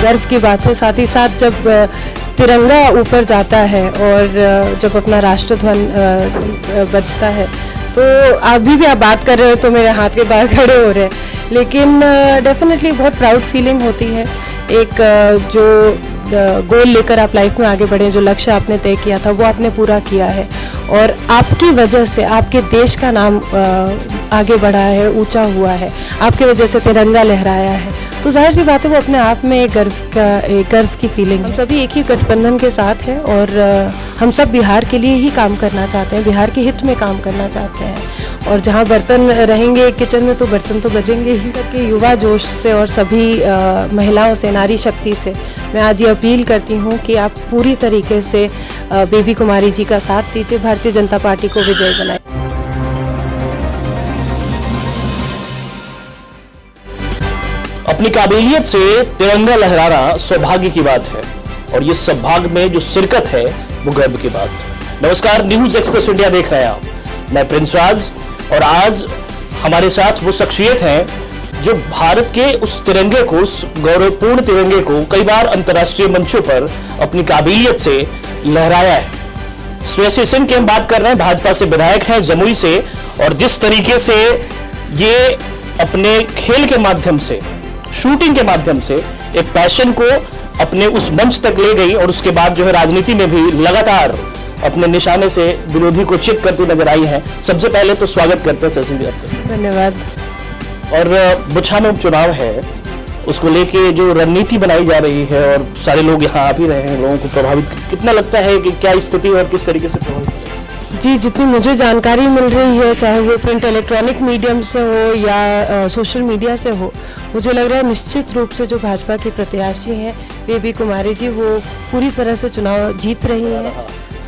गर्व की बात है। साथ ही साथ जब तिरंगा ऊपर जाता है और जब अपना राष्ट्रध्वज बजता है, तो अभी भी आप बात कर रहे हो तो मेरे हाथ के बाल खड़े हो रहे हैं, लेकिन डेफिनेटली बहुत प्राउड फीलिंग होती है। एक जो गोल लेकर आप लाइफ में आगे बढ़े, जो लक्ष्य आपने तय किया था वो आपने पूरा किया है, और आपकी वजह से आपके देश का नाम आगे बढ़ा है, ऊंचा हुआ है, आपकी वजह से तिरंगा लहराया है, तो जाहिर सी बात है वो अपने आप में एक गर्व की फीलिंग। हम सभी एक ही गठबंधन के साथ हैं और हम सब बिहार के लिए ही काम करना चाहते हैं, बिहार के हित में काम करना चाहते हैं, और जहां बर्तन रहेंगे किचन में तो बर्तन तो बजेंगे ही। के युवा जोश से और सभी महिलाओं से, नारी शक्ति से मैं आज ये अपील करती हूँ कि आप पूरी तरीके से बेबी कुमारी जी का साथ दीजिए, भारतीय जनता पार्टी को विजय बनाए। अपनी काबिलियत से तिरंगा लहराना सौभाग्य की बात है, और ये सौभाग्य में जो शिरकत है वो गर्व की बात है। नमस्कार, न्यूज एक्सप्रेस इंडिया देख रहे हैं आप, मैं प्रिंस राज, और आज हमारे साथ वो शख्सियत हैं जो भारत के उस तिरंगे को, उस गौरवपूर्ण तिरंगे को कई बार अंतर्राष्ट्रीय मंचों पर अपनी काबिलियत से लहराया है। श्रेयसी सिंह की हम बात कर रहे हैं, भाजपा से विधायक हैं जमुई से, और जिस तरीके से ये अपने खेल के माध्यम से, शूटिंग के माध्यम से एक पैशन को अपने उस मंच तक ले गई, और उसके बाद जो है राजनीति में भी लगातार अपने निशाने से विरोधी को चित करती नजर आई है। सबसे पहले तो स्वागत करते हैं श्रेयसी जी आपका। धन्यवाद। और बुछा में उपचुनाव है, उसको लेके जो रणनीति बनाई जा रही है, और सारे लोग यहाँ आ भी रहे हैं, लोगों को प्रभावित कितना लगता है कि क्या स्थिति और किस तरीके से प्रभावित? जी, जितनी मुझे जानकारी मिल रही है, चाहे वो प्रिंट इलेक्ट्रॉनिक मीडियम से हो या सोशल मीडिया से हो, मुझे लग रहा है निश्चित रूप से जो भाजपा की प्रत्याशी हैं बेबी कुमारी जी, वो पूरी तरह से चुनाव जीत रही हैं।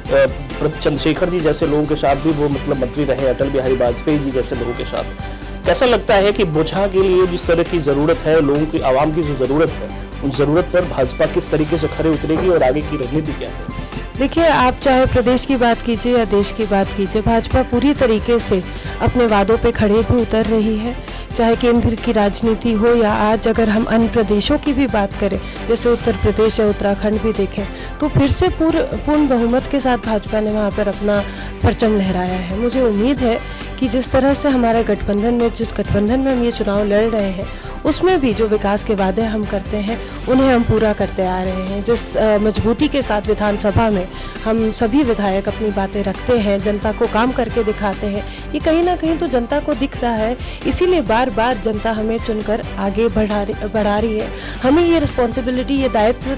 चंद्रशेखर जी जैसे लोगों के साथ भी वो मतलब मंत्री रहे, अटल बिहारी वाजपेयी जी जैसे लोगों के साथ, कैसा लगता है कि बुझा के लिए जिस तरह की जरूरत है, लोगों की, आवाम की जो जरूरत है, उन जरूरत पर भाजपा किस तरीके से खड़े उतरेगी और आगे की रणनीति क्या है? देखिए, आप चाहे प्रदेश की बात कीजिए या देश की बात कीजिए, भाजपा पूरी तरीके से अपने वादों पे खड़े भी उतर रही है। चाहे केंद्र की राजनीति हो या आज अगर हम अन्य प्रदेशों की भी बात करें, जैसे उत्तर प्रदेश या उत्तराखंड भी देखें, तो फिर से पूर्ण बहुमत के साथ भाजपा ने वहाँ पर अपना परचम लहराया है। मुझे उम्मीद है कि जिस तरह से हमारे गठबंधन में, जिस गठबंधन में हम ये चुनाव लड़ रहे हैं, उसमें भी जो विकास के वादे हम करते हैं उन्हें हम पूरा करते आ रहे हैं। जिस मजबूती के साथ विधानसभा में हम सभी विधायक अपनी बातें रखते हैं, जनता को काम करके दिखाते हैं, ये कहीं ना कहीं तो जनता को दिख रहा है, इसीलिए बार बार जनता हमें चुनकर आगे बढ़ा रही है। हमें ये रिस्पॉन्सिबिलिटी, ये दायित्व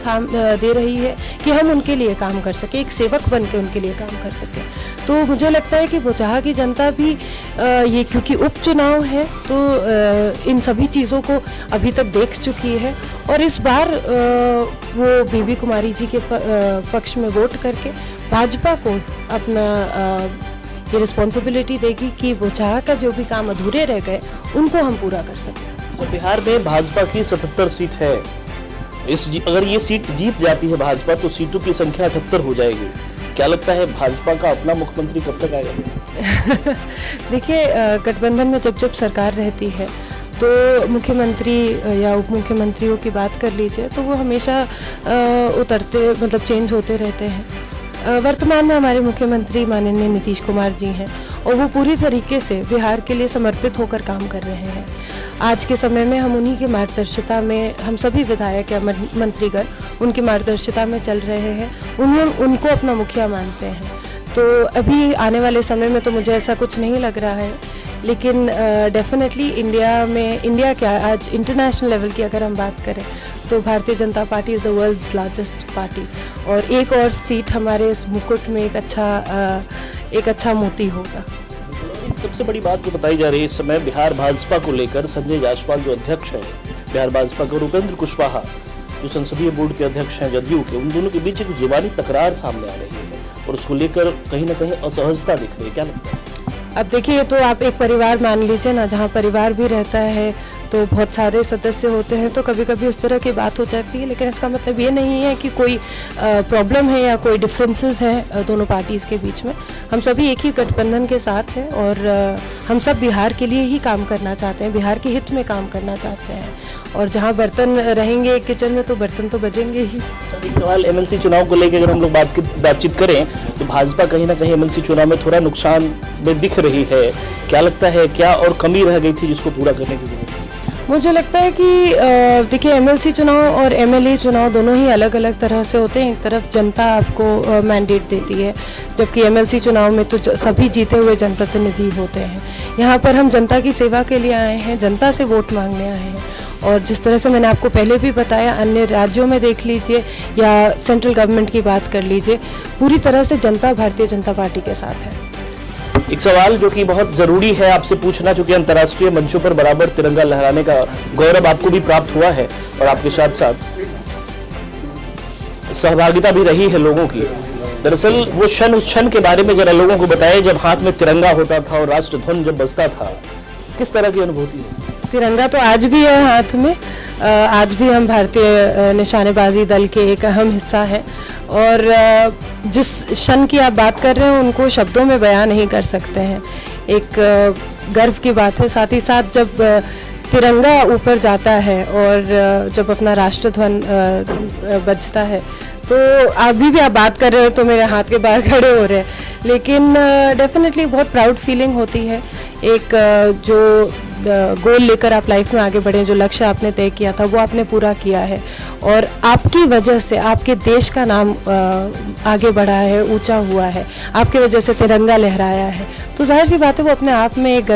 दे रही है कि हम उनके लिए काम कर सके, एक सेवक बन के उनके लिए काम कर सके। तो मुझे लगता है कि बुचाहा की जनता भी ये, क्योंकि उपचुनाव है, तो इन सभी चीज़ों को अभी तक देख चुकी है, और इस बार वो बेबी कुमारी जी के पक्ष में वोट करके भाजपा को अपना ये रिस्पॉन्सिबिलिटी देगी कि बुचाहा का जो भी काम अधूरे रह गए उनको हम पूरा कर सकें। तो बिहार में भाजपा की 77 सीट है, अगर ये सीट जीत जाती है भाजपा तो सीटों की संख्या 78 हो जाएगी। क्या लगता है भाजपा का अपना मुख्यमंत्री कब तक आएगा? देखिए, गठबंधन में जब जब सरकार रहती है तो मुख्यमंत्री या उप मुख्यमंत्रियों की बात कर लीजिए तो वो हमेशा उतरते, मतलब चेंज होते रहते हैं। वर्तमान में हमारे मुख्यमंत्री माननीय नीतीश कुमार जी हैं, और वो पूरी तरीके से बिहार के लिए समर्पित होकर काम कर रहे हैं। आज के समय में हम उन्हीं की मार्गदर्शिता में, हम सभी विधायक या मंत्रीगण उनकी मार्गदर्शिता में चल रहे हैं, उनको अपना मुखिया मानते हैं। तो अभी आने वाले समय में तो मुझे ऐसा कुछ नहीं लग रहा है, लेकिन डेफिनेटली इंडिया क्या, आज इंटरनेशनल लेवल की अगर हम बात करें तो Bharatiya Janata party is the world's largest party, और एक और सीट हमारे इस मुकुट में एक अच्छा मोती होगा। सबसे बड़ी बात जो बताई जा रही है इस समय बिहार भाजपा को लेकर, संजय जायसवाल जो अध्यक्ष है बिहार भाजपा के, और उपेंद्र कुशवाहा जो संसदीय बोर्ड के अध्यक्ष हैं जदयू के, उन दोनों के बीच एक जुबानी तकरार सामने आ रही है, और उसको लेकर कहीं ना कहीं असहजता दिख रही है। क्या लगता है? अब देखिए, ये तो आप एक परिवार मान लीजिए ना, जहाँ परिवार भी रहता है तो बहुत सारे सदस्य होते हैं तो कभी कभी उस तरह की बात हो जाती है, लेकिन इसका मतलब ये नहीं है कि कोई प्रॉब्लम है या कोई डिफरेंसेस हैं दोनों पार्टीज़ के बीच में। हम सभी एक ही गठबंधन के साथ हैं और हम सब बिहार के लिए ही काम करना चाहते हैं, बिहार के हित में काम करना चाहते हैं, और जहाँ बर्तन रहेंगे किचन में तो बर्तन तो बजेंगे ही। एक सवाल एमएलसी चुनाव को लेकर अगर हम लोग बातचीत करें तो भाजपा कहीं ना कहीं एमएलसी चुनाव में थोड़ा नुकसान में दिख रही है। क्या लगता है, क्या और कमी रह गई थी जिसको पूरा करने की जरूरत है? मुझे लगता है कि देखिए, एमएलसी चुनाव और एमएलए चुनाव दोनों ही अलग अलग तरह से होते हैं। एक तरफ जनता आपको मैंडेट देती है, जबकि एमएलसी चुनाव में तो सभी जीते हुए जनप्रतिनिधि होते हैं। यहाँ पर हम जनता की सेवा के लिए आए हैं, जनता से वोट मांगने आए हैं, और जिस तरह से मैंने आपको पहले भी बताया, अन्य राज्यों में देख लीजिए या सेंट्रल गवर्नमेंट की बात कर लीजिए, पूरी तरह से जनता भारतीय जनता पार्टी के साथ है। एक सवाल जो कि बहुत जरूरी है आपसे पूछना, चूंकि अंतर्राष्ट्रीय मंचों पर बराबर तिरंगा लहराने का गौरव आपको भी प्राप्त हुआ है और आपके साथ साथ सहभागिता भी रही है लोगों की। दरअसल वो क्षण, उस क्षण के बारे में जरा लोगों को बताएं जब हाथ में तिरंगा होता था और राष्ट्र ध्वज जब बजता था, किस तरह की अनुभूति है? तिरंगा तो आज भी है हाथ में, आज भी हम भारतीय निशानेबाजी दल के एक अहम हिस्सा है, और जिस क्षण की आप बात कर रहे हैं उनको शब्दों में बयां नहीं कर सकते हैं। एक गर्व की बात है, साथ ही साथ जब तिरंगा ऊपर जाता है और जब अपना राष्ट्रध्वज बजता है, तो अभी भी आप बात कर रहे हो तो मेरे हाथ के बाहर खड़े हो रहे हैं, लेकिन डेफिनेटली बहुत प्राउड फीलिंग होती है। एक जो गोल लेकर आप लाइफ में आगे बढ़े, जो लक्ष्य आपने तय किया था वो आपने पूरा किया है, और आपकी वजह से आपके देश का नाम आगे बढ़ा है, ऊंचा हुआ है, आपकी वजह से तिरंगा लहराया है, तो जाहिर सी बात है वो अपने आप में एक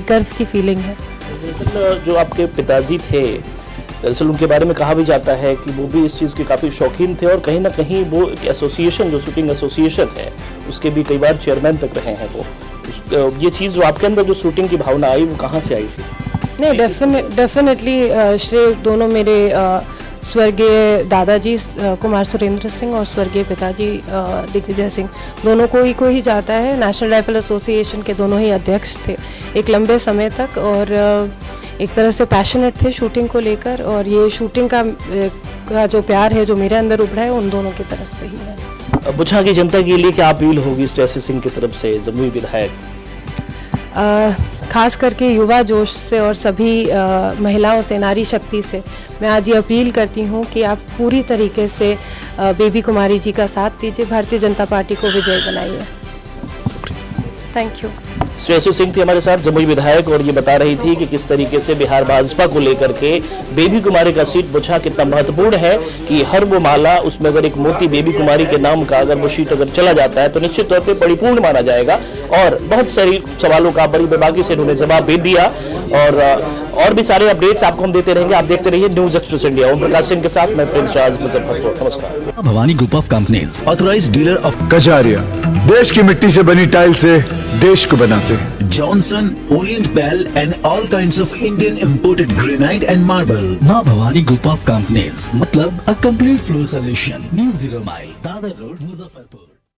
गर्व की फीलिंग है। दरअसल जो आपके पिताजी थे, दरअसल उनके बारे में कहा भी जाता है कि वो भी इस चीज़ के काफ़ी शौकीन थे, और कहीं ना कहीं वो एक एसोसिएशन, जो शूटिंग एसोसिएशन है, उसके भी कई बार चेयरमैन तक रहे हैं वो। ये चीज़ जो आपके अंदर जो शूटिंग की भावना आई, वो कहाँ से आई थी? नहीं, डेफिनेटली श्रेय दोनों मेरे स्वर्गीय दादाजी कुमार सुरेंद्र सिंह और स्वर्गीय पिताजी दिग्विजय सिंह, दोनों को ही जाता है। नेशनल राइफल एसोसिएशन के दोनों ही अध्यक्ष थे एक लंबे समय तक, और एक तरह से पैशनेट थे शूटिंग को लेकर, और ये शूटिंग का जो प्यार है जो मेरे अंदर उभरा है उन दोनों की तरफ से ही है। बुझा की जनता के लिए क्या अपील होगी श्रेयसी सिंह की तरफ से, जमुई विधायक? खास करके युवा जोश से और सभी महिलाओं से, नारी शक्ति से मैं आज ये अपील करती हूँ कि आप पूरी तरीके से बेबी कुमारी जी का साथ दीजिए, भारतीय जनता पार्टी को विजय बनाइए। Thank you. श्रेयसी सिंह थी हमारे साथ, जमुई विधायक, और ये बता रही थी कि किस तरीके से बिहार भाजपा को लेकर के बेबी कुमारी का सीट बुझा कितना महत्वपूर्ण है, कि हर वो माला, उसमें अगर एक मोती बेबी कुमारी के नाम का अगर वो सीट अगर चला जाता है तो निश्चित तौर पे परिपूर्ण माना जाएगा। और बहुत सारी सवालों का बड़ी बेबाकी से उन्होंने जवाब दे दिया, और भी सारे अपडेट्स आपको हम देते रहेंगे। आप देखते रहिए news express India. Om Prakash Singh के साथ मैं प्रिंस राज, मुजफ्फरपुर। नमस्कार। Bhavani group of companies, authorised dealer of Kajaria, देश की मिट्टी से बनी टाइल से देश को बनाते हैं। Johnson, Orient Bell and all kinds of Indian imported granite and marble. Maa Bhavani group of companies, मतलब a complete floor solution. New 0 mile, Dadar road, Muzaffarpur.